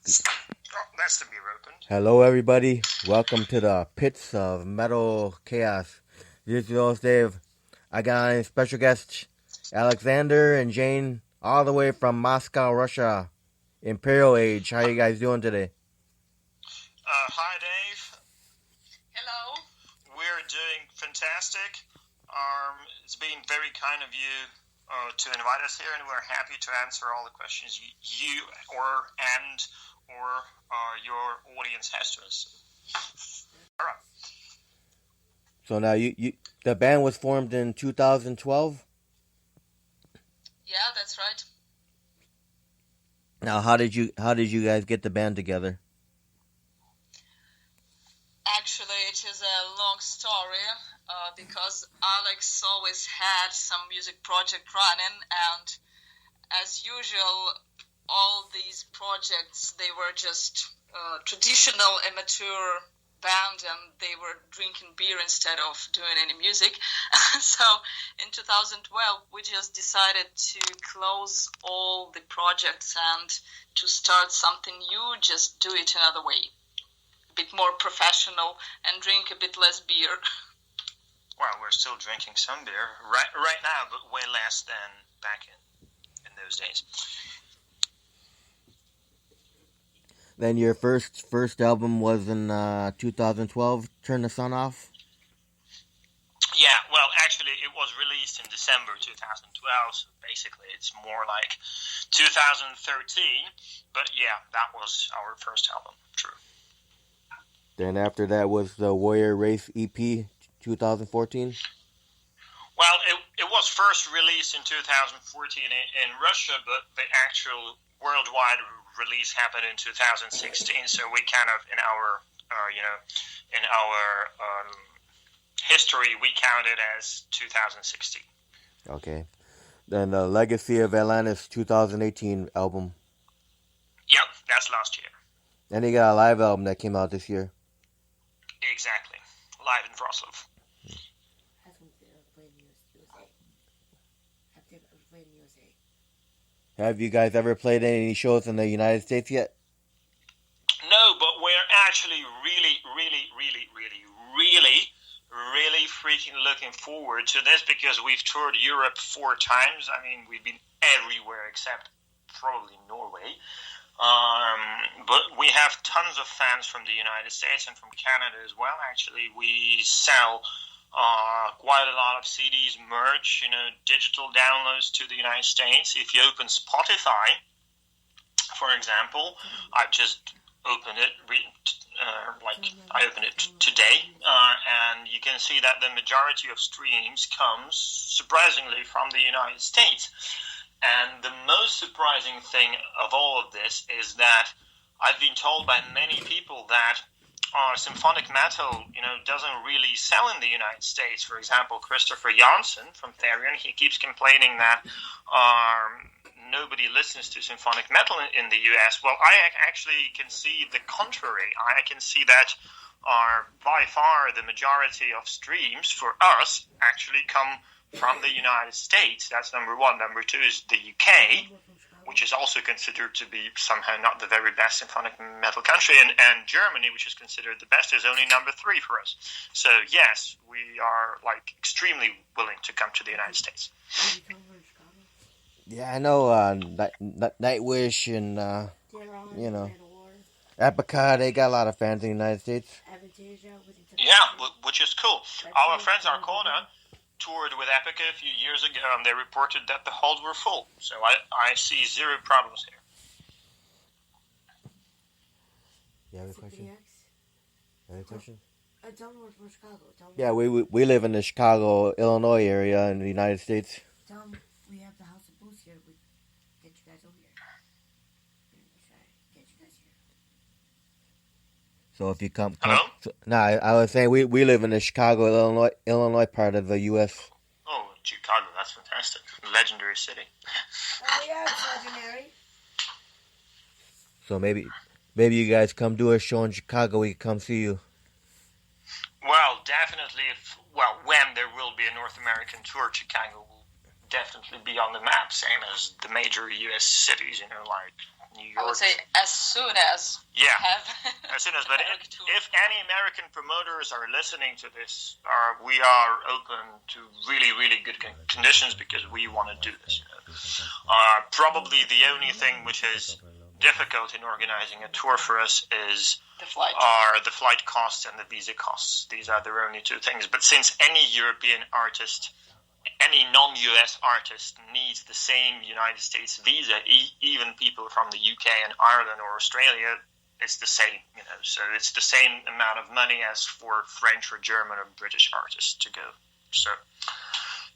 Oh, that's the beer opened. Hello, everybody. Welcome to the pits of metal chaos. This is your host, Dave. I got a special guest, Alexander and Jane, all the way from Moscow, Russia. Imperial Age. How you guys doing today? Hi, Dave. Hello. We're doing fantastic. It's been very kind of you to invite us here, and we're happy to answer all the questions you or your audience has to us. All right. So now the band was formed in 2012. Yeah, that's right. Now, how did you guys get the band together? Actually, it is a long story because Alex always had some music project running, and as usual, all these projects, they were just traditional amateur band, and they were drinking beer instead of doing any music. So in 2012, we just decided to close all the projects and to start something new, just do it another way. Bit more professional and drink a bit less beer. Well, we're still drinking some beer right now, but way less than back in those days. Then your first album was in 2012. Turn the Sun Off. Yeah, well, actually, it was released in December 2012, so basically it's more like 2013. But yeah, that was our first album. True. Then after that was the Warrior Race EP, 2014. Well, it was first released in 2014 in Russia, but the actual worldwide release happened in 2016. So we kind of in our history we count it as 2016. Okay. Then the Legacy of Atlantis 2018 album. Yep, that's last year. Then you got a live album that came out this year. Exactly. Live in Wrocław. Have you guys ever played any shows in the United States yet? No, but we're actually really freaking looking forward to this because we've toured Europe 4 times. I mean, we've been everywhere except probably Norway. But we have tons of fans from the United States and from Canada as well. Actually, we sell quite a lot of CDs, merch, digital downloads to the United States. If you open Spotify, for example, I've just opened it, I opened it today, and you can see that the majority of streams comes surprisingly from the United States. And the most surprising thing of all of this is that I've been told by many people that symphonic metal, doesn't really sell in the United States. For example, Christopher Janssen from Therion, he keeps complaining that nobody listens to symphonic metal in the US. Well, I actually can see the contrary. I can see that by far the majority of streams for us actually come from the United States. That's number one. Number two is the UK, which is also considered to be somehow not the very best symphonic metal country, and Germany, which is considered the best, is only number 3 for us. So yes, we are extremely willing to come to the United States. Yeah, I know. Nightwish and Epica, they got a lot of fans in the United States. Yeah, which is cool. Our friends Arcona toured with Epica a few years ago, and they reported that the halls were full. So I see zero problems here. You have a question? Yeah, we live in the Chicago, Illinois area in the United States. We have the House of Blues here. We get you guys over here. Get you guys here. So if you come Hello? I was saying we live in the Chicago, Illinois part of the U.S. Oh, Chicago, that's fantastic. Legendary city. Oh, yeah, it's legendary. So maybe you guys come do a show in Chicago, we can come see you. Well, definitely. When there will be a North American tour, Chicago will definitely be on the map, same as the major U.S. cities, like New York. I would say as soon as. Yeah, have as soon as. But American tour. if any American promoters are listening to this, we are open to really, really good conditions because we want to do this. Probably the only thing which is difficult in organizing a tour for us is the flight costs and the visa costs. These are the only two things. But since any European artist, any non-US artist needs the same United States visa, even people from the UK and Ireland or Australia, it's the same, so it's the same amount of money as for French or German or British artists to go. So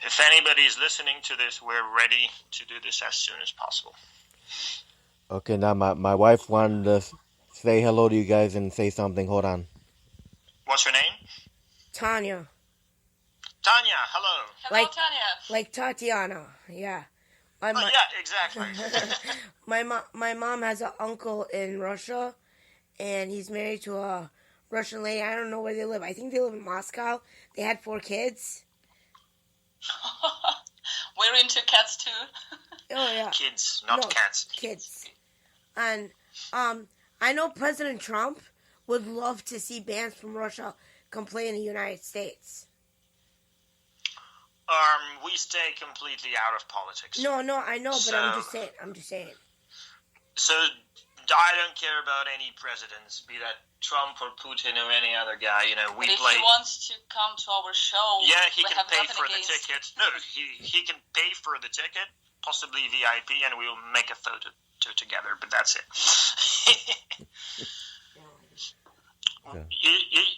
if anybody is listening to this, we're ready to do this as soon as possible. Okay, now my wife wanted to say hello to you guys and say something. Hold on. What's your name? Tanya. Tanya, hello. Hello, Tanya. Like Tatiana, yeah. Yeah, exactly. My mom has an uncle in Russia, and he's married to a Russian lady. I don't know where they live. I think they live in Moscow. They had 4 kids. We're into cats too. Oh yeah. Kids, not cats. Kids. And I know President Trump would love to see bands from Russia come play in the United States. We stay completely out of politics. No, I know, but I'm just saying. So I don't care about any presidents, be that Trump or Putin or any other guy. We but play. If he wants to come to our show, yeah, he can pay for against. the ticket. No, he can pay for the ticket, possibly VIP, and we'll make a photo together. But that's it.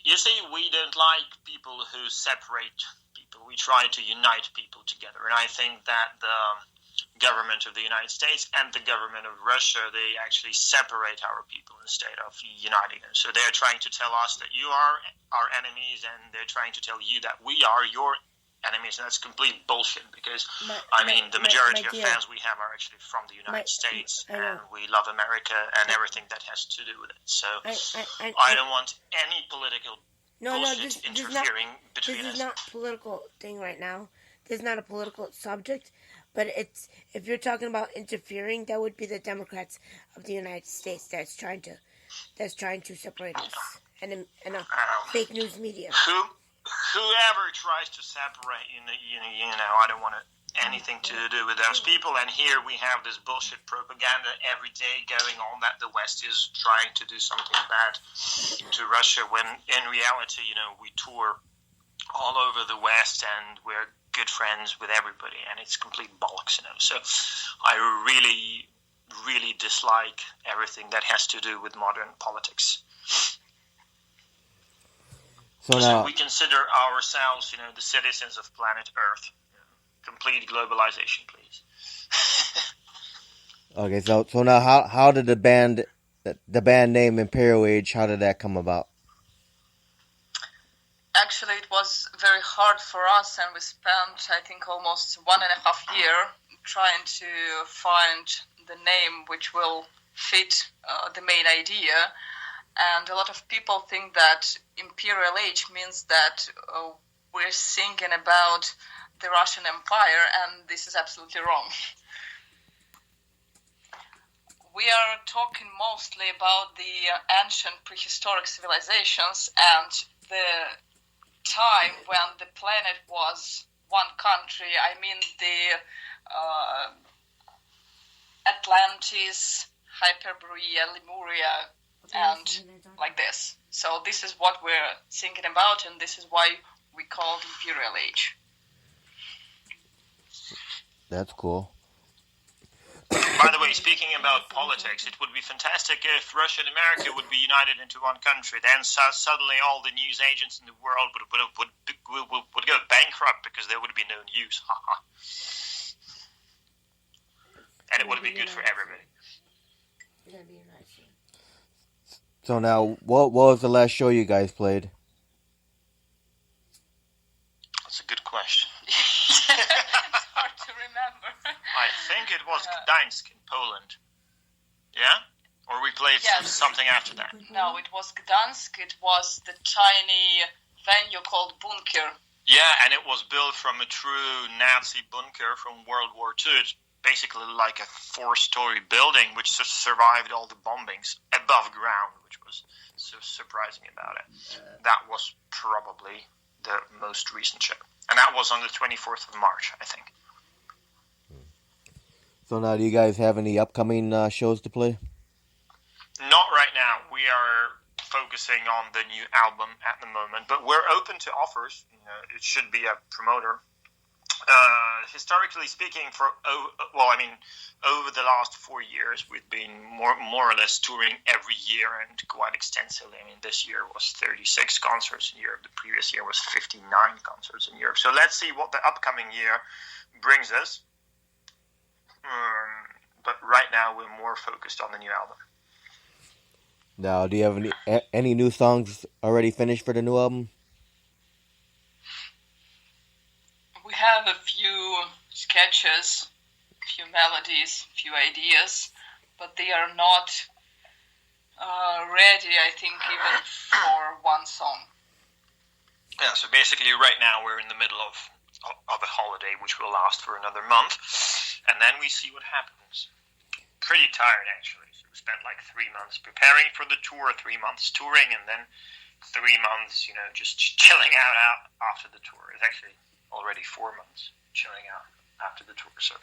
You see, we don't like people who separate people. We try to unite people together, and I think that the government of the United States and the government of Russia, they actually separate our people instead of uniting them. So they're trying to tell us that you are our enemies, and they're trying to tell you that we are your enemies, and that's complete bullshit because, the majority of fans we have are actually from the United States, and we love America and everything that has to do with it. So I don't want any political bullshit interfering between us. This is not a political thing right now. This is not a political subject, but if you're talking about interfering, that would be the Democrats of the United States that's trying to separate us and fake news media. Whoever tries to separate, I don't want anything to do with those people. And here we have this bullshit propaganda every day going on that the West is trying to do something bad to Russia, when in reality, we tour all over the West and we're good friends with everybody, and it's complete bollocks, So I really, really dislike everything that has to do with modern politics. So we consider ourselves, the citizens of planet Earth. Complete globalization, please. Okay, so now how did the band name Imperial Age, how did that come about? Actually, it was very hard for us, and we spent, I think, almost 1.5 years trying to find the name which will fit the main idea. And a lot of people think that Imperial Age means that we're singing about the Russian Empire, and this is absolutely wrong. We are talking mostly about the ancient prehistoric civilizations and the time when the planet was one country. I mean the Atlantis, Hyperborea, Lemuria, and like this. So this is what we're thinking about, and this is why we call it Imperial Age. That's cool. By the way, speaking about politics, it would be fantastic if Russia and America would be united into one country. Then suddenly all the news agents in the world would go bankrupt because there would be no news. And it would be good for everybody. So now, what was the last show you guys played? That's a good question. It's hard to remember. I think it was Gdańsk in Poland. Yeah? Or we played something after that? No, it was Gdańsk. It was the tiny venue called Bunker. Yeah, and it was built from a true Nazi bunker from World War II. It's basically like a 4-story building which survived all the bombings above ground, which was so surprising about it. That was probably the most recent show. And that was on the 24th of March, I think. So now, do you guys have any upcoming shows to play? Not right now. We are focusing on the new album at the moment, but we're open to offers. It should be a promoter. Historically speaking, over the last 4 years, we've been more or less touring every year and quite extensively. I mean, this year was 36 concerts in Europe. The previous year was 59 concerts in Europe. So let's see what the upcoming year brings us. But right now, we're more focused on the new album. Now, do you have any new songs already finished for the new album? We have a few sketches, a few melodies, a few ideas, but they are not ready, I think, even for one song. Yeah, so basically right now we're in the middle of a holiday which will last for another month, and then we see what happens. Pretty tired, actually. So we spent like 3 months preparing for the tour, 3 months touring, and then 3 months, just chilling out after the tour. It's actually already 4 months chilling out after the tour, so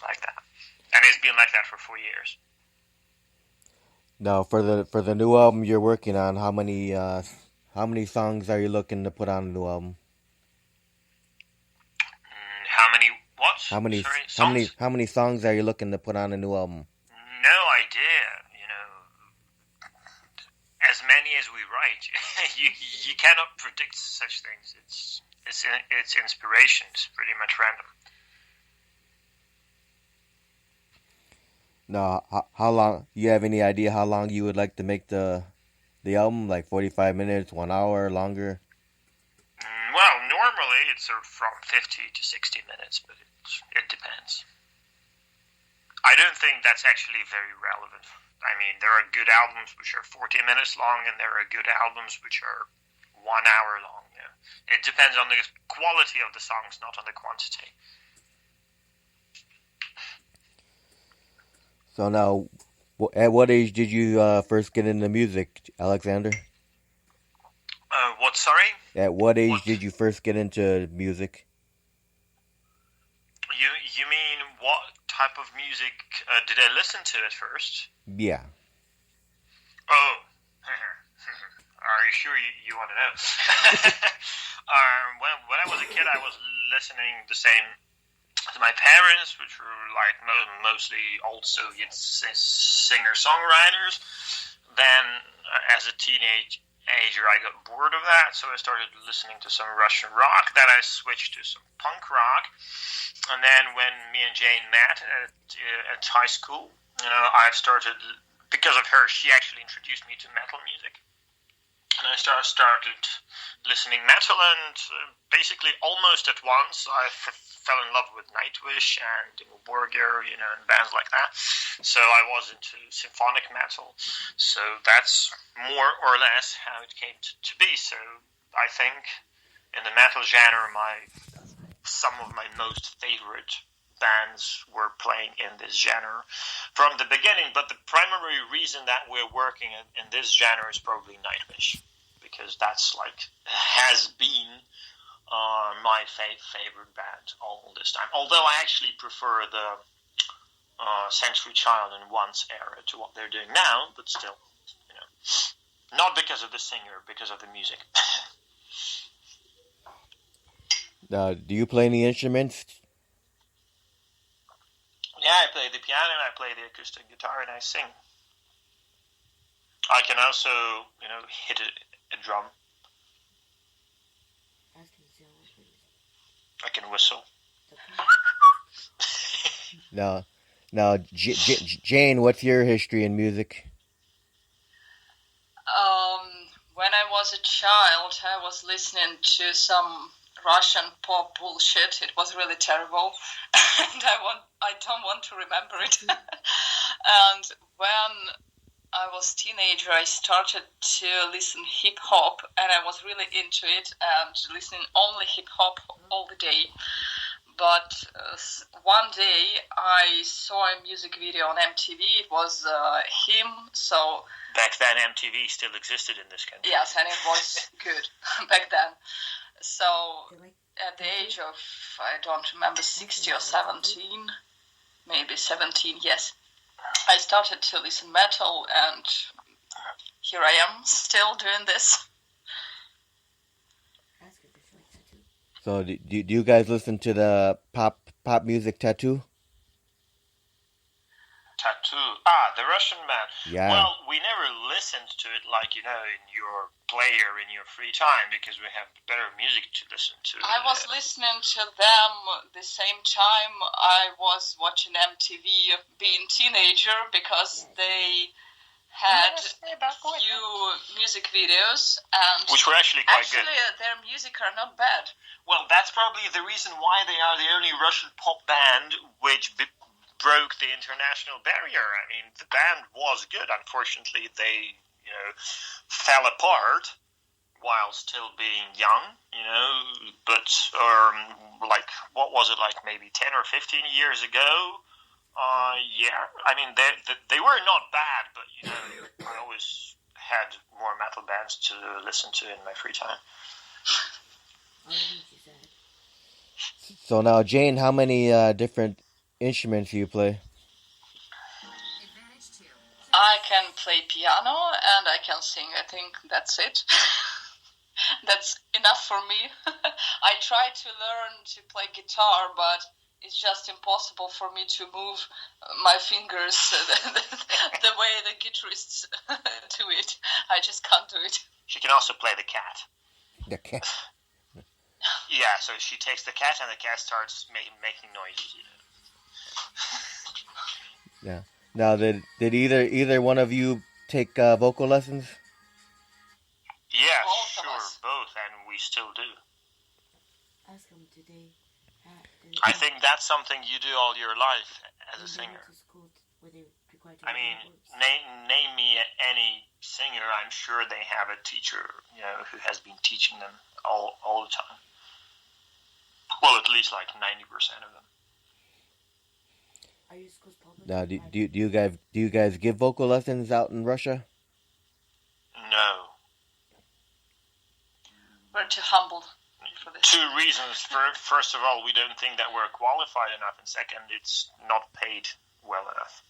like that. And it's been like that for 4 years. Now, for the new album you're working on, how many songs are you looking to put on the new album? How many what? How many songs are you looking to put on a new album? No idea. As many as we write. you cannot predict such things. It's inspiration. It's pretty much random. Now, how long? You have any idea how long you would like to make the album? Like 45 minutes, 1 hour, longer? Well, normally it's from 50 to 60 minutes, but it depends. I don't think that's actually very relevant. I mean, there are good albums which are 40 minutes long, and there are good albums which are 1 hour long. It depends on the quality of the songs, not on the quantity. So now, at what age did you first get into music, Alexander? What, sorry? At what age did you first get into music? You mean what type of music did I listen to at first? Yeah. Oh. Are you sure you want to know? When I was a kid, I was listening the same to my parents, which were like mostly old Soviet singer-songwriters. Then, as a teenager, I got bored of that, so I started listening to some Russian rock. Then I switched to some punk rock. And then when me and Jane met at high school, I started, because of her, she actually introduced me to metal music. And I started listening metal, and basically almost at once I fell in love with Nightwish and Dimmu Borgir, and bands like that. So I was into symphonic metal. So that's more or less how it came to be. So I think in the metal genre, some of my most favorite bands were playing in this genre from the beginning, but the primary reason that we're working in this genre is probably Nightwish, because that's has been my favorite band all this time. Although I actually prefer the Century Child and Once era to what they're doing now, but still, not because of the singer, because of the music. Do you play any instruments? Yeah, I play the piano, I play the acoustic guitar, and I sing. I can also, hit a drum. I can whistle. Now, Jane, what's your history in music? When I was a child, I was listening to some Russian pop bullshit. It was really terrible, and I don't want to remember it. And when I was a teenager, I started to listen hip hop, and I was really into it and listening only hip hop all the day. But one day I saw a music video on MTV. It was him. So back then MTV still existed in this country. Yes, and it was good back then. So at the age of, I don't remember, 16 or 17, maybe 17, yes, I started to listen metal, and here I am still doing this. So do you guys listen to the pop music Tattoo? Tattoo. The Russian band. Yeah. Well, we never listened to it like, in your player in your free time, because we have better music to listen to. I was listening to them the same time I was watching MTV being teenager, because they had few music videos, and which were actually quite good. Their music are not bad. Well, that's probably the reason why they are the only Russian pop band which broke the international barrier. I mean, the band was good. Unfortunately, they, fell apart while still being young, but, what was it, like maybe 10 or 15 years ago? Yeah, I mean, they were not bad, but, I always had more metal bands to listen to in my free time. So now, Jane, how many different instruments do you play? I can play piano and I can sing. I think that's it. That's enough for me. I try to learn to play guitar, but it's just impossible for me to move my fingers the way the guitarists do it. I just can't do it. She can also play the cat. The cat? Yeah, so she takes the cat and the cat starts making noises. Yeah. Now, did either one of you take vocal lessons? Yeah, both, and we still do. I think that's something you do all your life as a singer. I mean, name me any singer. I'm sure they have a teacher, who has been teaching them all the time. Well, at least like 90% of them. Now, do you guys give vocal lessons out in Russia? No. We're too humble for this. Two reasons. First of all, we don't think that we're qualified enough, and second, it's not paid well enough.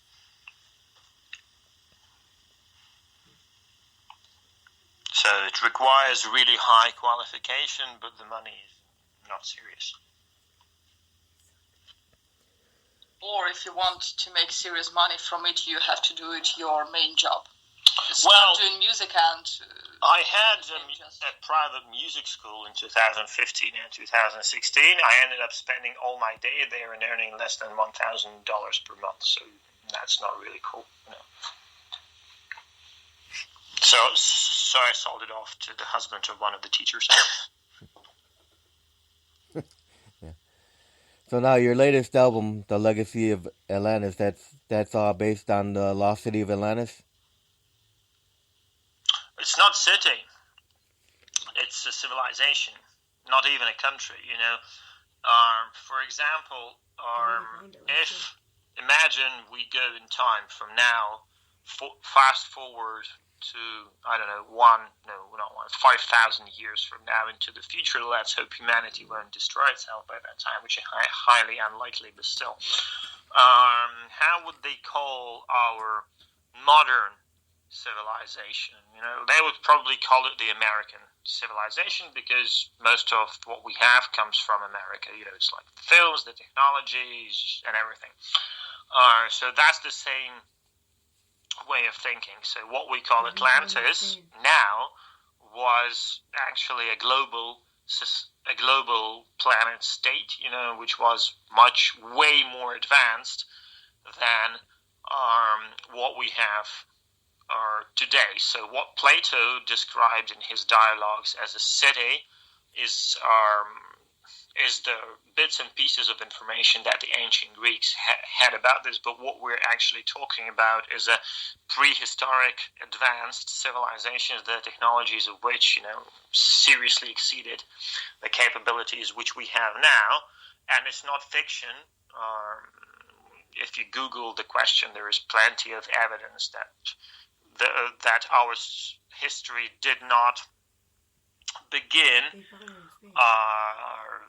So it requires really high qualification, but the money is not serious. Or if you want to make serious money from it, you have to do it your main job. Well, doing music and... I had a private music school in 2015 and 2016. I ended up spending all my day there and earning less than $1,000 per month. So that's not really cool. So I sold it off to the husband of one of the teachers. Yeah. So now your latest album, The Legacy of Atlantis, that's all based on the lost city of Atlantis? It's not city. It's a civilization, not even a country, For example, if, imagine we go in time from now, fast forward to, 5,000 years from now into the future. Let's hope humanity won't destroy itself by that time, which is highly unlikely, but still. How would they call our modern civilization? They would probably call it the American civilization, because most of what we have comes from America. It's like the films, the technologies, and everything. So that's the same way of thinking. So what we call Atlantis now was actually a global planet state, which was way more advanced than what we have today. So what Plato described in his dialogues as a city is the bits and pieces of information that the ancient Greeks had about this, but what we're actually talking about is a prehistoric advanced civilization, the technologies of which, seriously exceeded the capabilities which we have now, and it's not fiction. If you Google the question, there is plenty of evidence that our history did not begin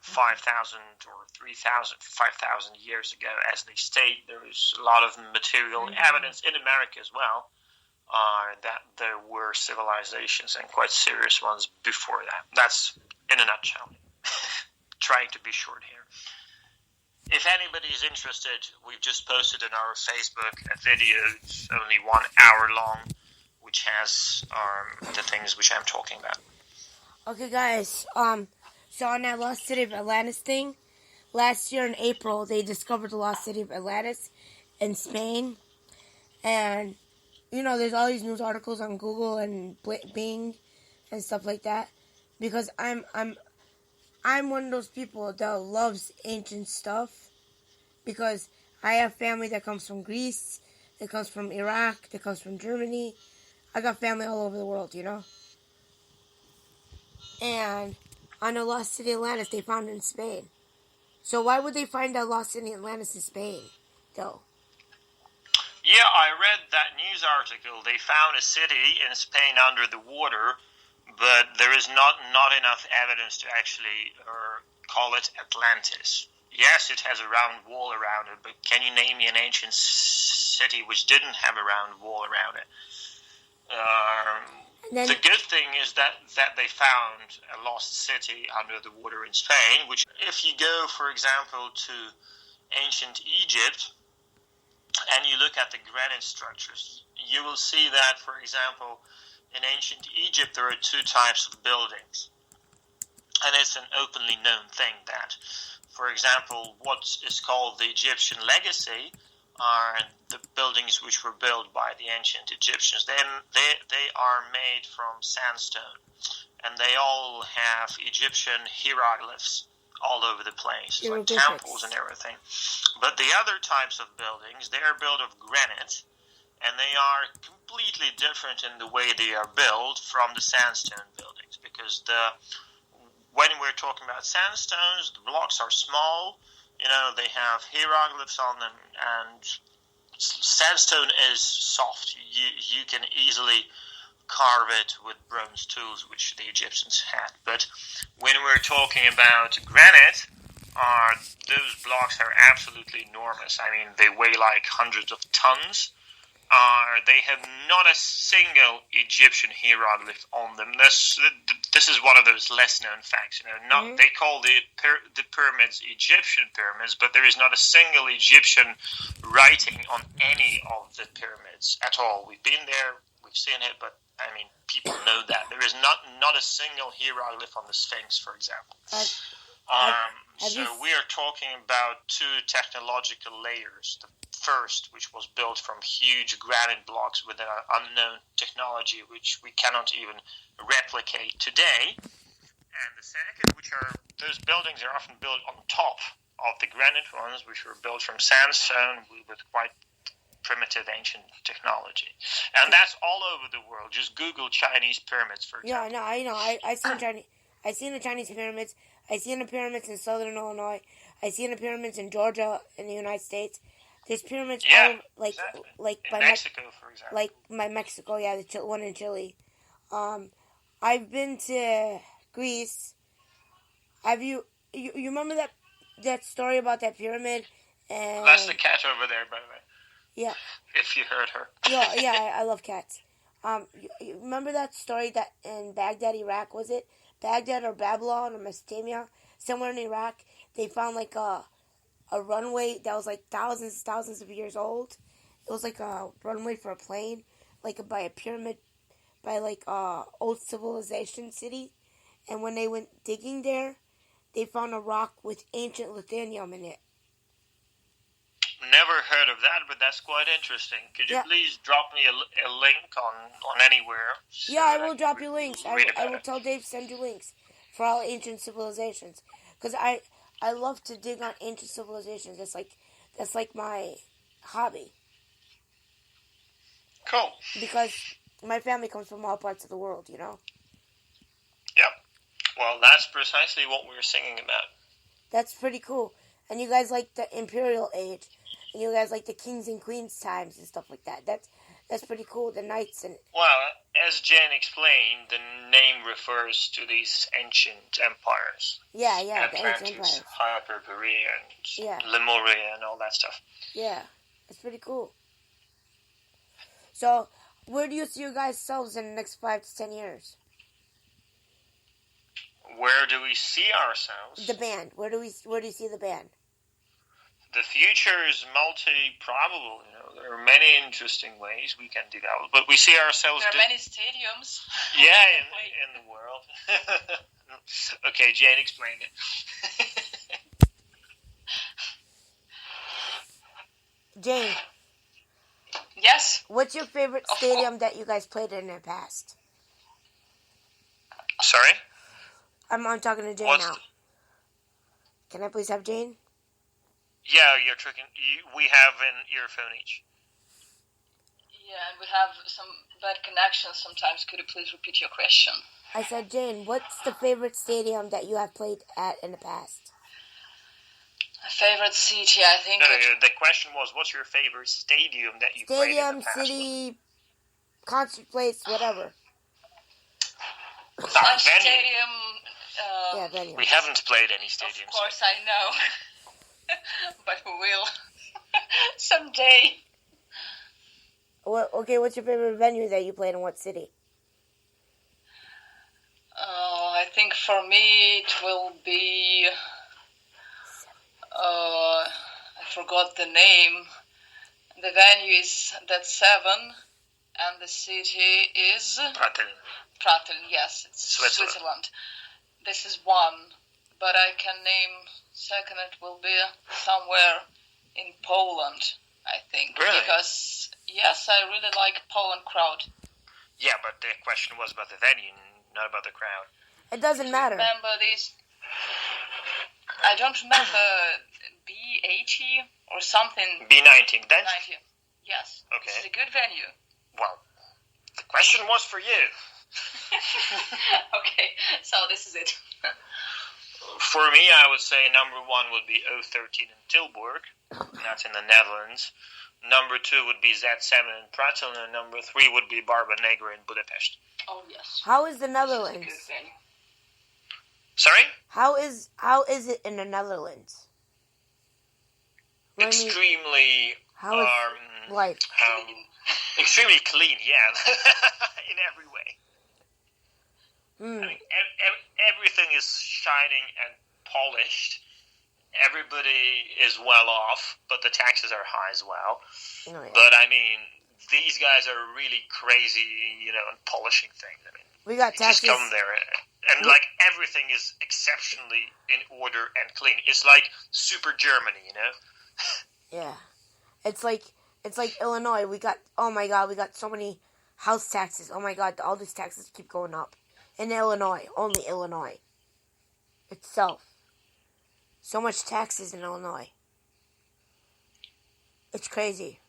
5,000 or 3,000, 5,000 years ago, as they state. There is a lot of material evidence in America as well that there were civilizations, and quite serious ones, before that. That's in a nutshell. Trying to be short here. If anybody is interested, we've just posted on our Facebook a video. It's only 1 hour long, which has the things which I'm talking about. Okay, guys. So on that lost city of Atlantis thing, last year in April, they discovered the lost city of Atlantis in Spain, and there's all these news articles on Google and Bing and stuff like that, because I'm one of those people that loves ancient stuff, because I have family that comes from Greece, that comes from Iraq, that comes from Germany. I got family all over the world, And on the lost city of Atlantis, they found it in Spain. So why would they find a lost city of Atlantis in Spain, though? Yeah, I read that news article. They found a city in Spain under the water, but there is not enough evidence to actually call it Atlantis. Yes, it has a round wall around it, but can you name me an ancient city which didn't have a round wall around it? The good thing is that they found a lost city under the water in Spain, which, if you go, for example, to ancient Egypt, and you look at the granite structures, you will see that, for example, in ancient Egypt, there are 2 types of buildings. And it's an openly known thing that, for example, what is called the Egyptian legacy are the buildings which were built by the ancient Egyptians. They are made from sandstone, and they all have Egyptian hieroglyphs all over the place, like temples and everything. But the other types of buildings, they are built of granite, and they are completely different in the way they are built from the sandstone buildings, because when we're talking about sandstones, the blocks are small, they have hieroglyphs on them, and sandstone is soft. You can easily carve it with bronze tools, which the Egyptians had. But when we're talking about granite, those blocks are absolutely enormous. I mean, they weigh like hundreds of tons. They have not a single Egyptian hieroglyph on them. This is one of those less-known facts. They call the pyramids Egyptian pyramids, but there is not a single Egyptian writing on any of the pyramids at all. We've been there, we've seen it, but I mean, people know that there is not a single hieroglyph on the Sphinx, for example. So we are talking about 2 technological layers. The first, which was built from huge granite blocks with an unknown technology which we cannot even replicate today. And the second, those buildings are often built on top of the granite ones, which were built from sandstone with quite primitive ancient technology. And that's all over the world. Just Google Chinese pyramids, for example. Yeah, I know. I seen the Chinese pyramids. I seen the pyramids in southern Illinois. I seen the pyramids in Georgia in the United States. There's pyramids all exactly. like in Mexico, for example. Like by Mexico, yeah, the one in Chile. I've been to Greece. Have you remember that story about that pyramid? And that's the cat over there, by the way. Yeah. If you heard her. Yeah, I love cats. You remember that story that in Baghdad, Iraq, was it? Baghdad or Babylon or Mesopotamia, somewhere in Iraq, they found like a runway that was like thousands of years old. It was like a runway for a plane, like by a pyramid, by like old civilization city. And when they went digging there, they found a rock with ancient lithium in it. Never heard of that, but that's quite interesting. Could you please drop me a link on anywhere? So I will drop you links. I will tell Dave to send you links for all ancient civilizations, because I love to dig on ancient civilizations. That's like my hobby. Cool. Because my family comes from all parts of the world, Yep. Well, that's precisely what we're singing about. That's pretty cool. and you guys like the Imperial Age, and you guys like the kings and queens times and stuff like that. That's pretty cool. The knights and Well, as Jen explained, the name refers to these ancient empires. yeah, the ancient Atlantis, empires. Hyperborea, Yeah. and Lemuria, and all that stuff. Yeah, it's pretty cool. So, where do you see your guys' selves in the next 5 to 10 years? Where do we see ourselves? The band. Where do you see the band? The future is multi-probable. There are many interesting ways we can develop, but we see ourselves. There are many stadiums. Yeah, in the world. Okay, Jane explained it. Jane. Yes. What's your favorite stadium that you guys played in the past? Sorry? I'm talking to Jane now. Can I please have Jane? Yeah, you're tricking. We have an earphone each. Yeah, and we have some bad connections sometimes. Could you please repeat your question? I said, Jane, what's the favorite stadium that you have played at in the past? My favorite city, I think. No, the question was, what's your favorite stadium that you played in the past? Stadium, city, concert place, whatever. Stadium. Yeah, venue. We haven't played any stadiums. Of course, I know. But we will. Someday. Well, okay, what's your favorite venue that you played in? What city? I think for me it will be... I forgot the name. The venue is that 7, and the city is... Pratteln, yes, it's Switzerland. This is one, but I can name second. It will be somewhere in Poland, I think. Really? Because, yes, I really like Poland crowd. Yeah, but the question was about the venue, not about the crowd. It doesn't matter. Remember these... I don't remember B80 or something. B19. Then? 90. Yes. Okay. It's a good venue. Well, the question was for you. Okay, so this is it. For me, I would say number 1 would be O13 in Tilburg. That's in the Netherlands. Number 2 would be Z7 in Pratteln, and number 3 would be Barba Negra in Budapest. Oh yes. How is the Netherlands? This is a good venue. Sorry? How is it in the Netherlands? Extremely. How is life? Extremely clean, yeah, in every way. Mm. I mean, everything is shining and polished. Everybody is well off, but the taxes are high as well. Oh, yeah. But I mean, these guys are really crazy, in polishing things. I mean, We got taxes. just come there, and like everything is exceptionally in order and clean. It's like super Germany, Yeah, it's like Illinois. We got so many house taxes. Oh my god, all these taxes keep going up. In Illinois, only Illinois itself. So much taxes in Illinois. It's crazy.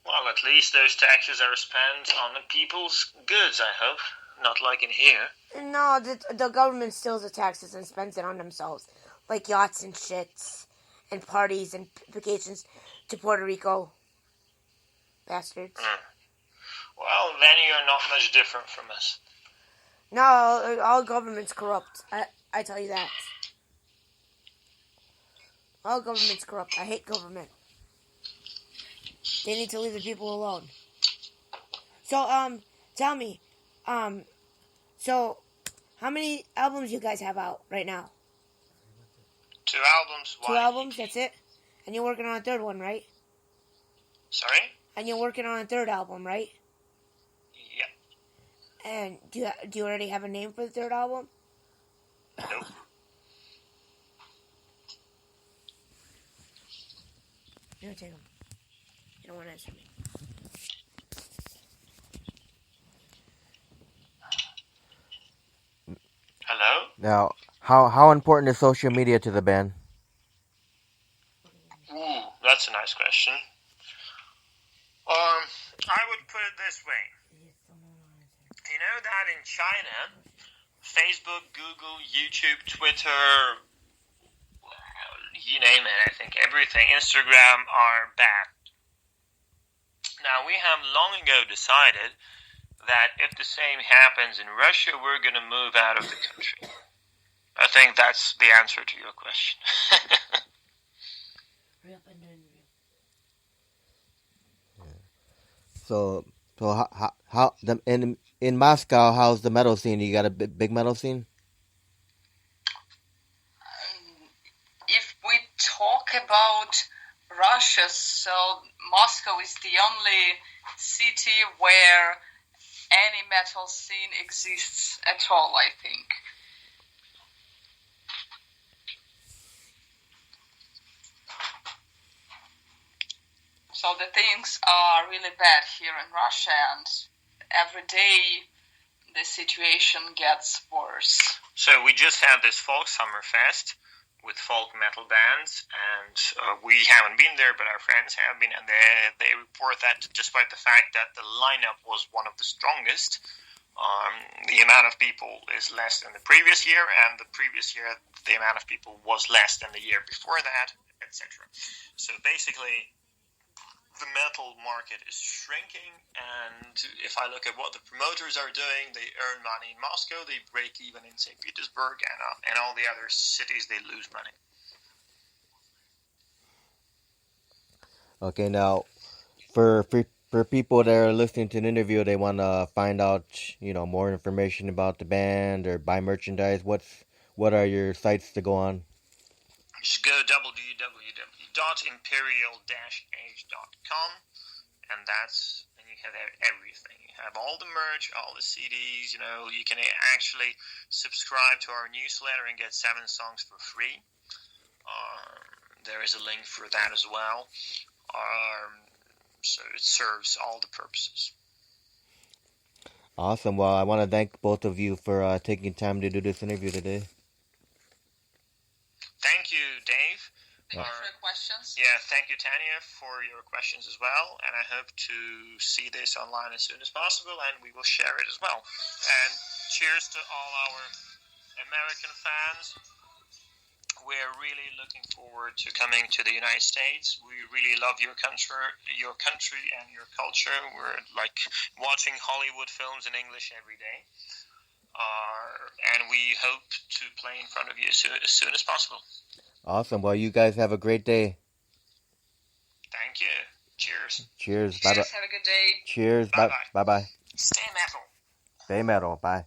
Well, at least those taxes are spent on the people's goods, I hope. Not like in here. No, the government steals the taxes and spends it on themselves. Like yachts and shits and parties and vacations to Puerto Rico. Bastards. Well, then you're not much different from us. No, all government's corrupt. I tell you that. All government's corrupt. I hate government. They need to leave the people alone. So, tell me, so, how many albums you guys have out right now? 2 albums. 2 albums, that's it? And you're working on a 3rd one, right? Sorry? And you're working on a 3rd album, right? Yeah. And do you already have a name for the 3rd album? Nope. No, take them. You don't want to answer me. Hello? Now, how important is social media to the band? Ooh, that's a nice question. I would put it this way. You know that in China, Facebook, Google, YouTube, Twitter you name it. I think everything. Instagram are bad. Now, we have long ago decided that if the same happens in Russia, we're going to move out of the country. I think that's the answer to your question. So how in Moscow, how's the metal scene? You got a big metal scene? If we talk about Russia, so Moscow is the only city where any metal scene exists at all, I think. So the things are really bad here in Russia, and every day the situation gets worse. So we just had this folk summer fest with folk metal bands, and we haven't been there, but our friends have been, and they report that despite the fact that the lineup was one of the strongest, the amount of people is less than the previous year, and the previous year the amount of people was less than the year before that, etc. So basically, the metal market is shrinking, and if I look at what the promoters are doing, they earn money in Moscow, they break even in St. Petersburg, and all the other cities, they lose money. Okay, now for people that are listening to the interview, they want to find out, more information about the band or buy merchandise. What are your sites to go on? Just go www.imperial-age.com, and you have everything. You have all the merch, all the CDs. You can actually subscribe to our newsletter and get 7 songs for free. There is a link for that as well. So it serves all the purposes. Awesome. Well, I want to thank both of you for taking time to do this interview today. Thank you, Dave. Thank you for your questions. Yeah, thank you, Tanya, for your questions as well. And I hope to see this online as soon as possible, and we will share it as well. And cheers to all our American fans. We're really looking forward to coming to the United States. We really love your country and your culture. We're like watching Hollywood films in English every day. And we hope to play in front of you as soon as possible. Awesome. Well, you guys have a great day. Thank you. Cheers. Cheers. Bye-bye. Have a good day. Cheers. Bye-bye. Bye-bye. Stay metal. Stay metal. Bye.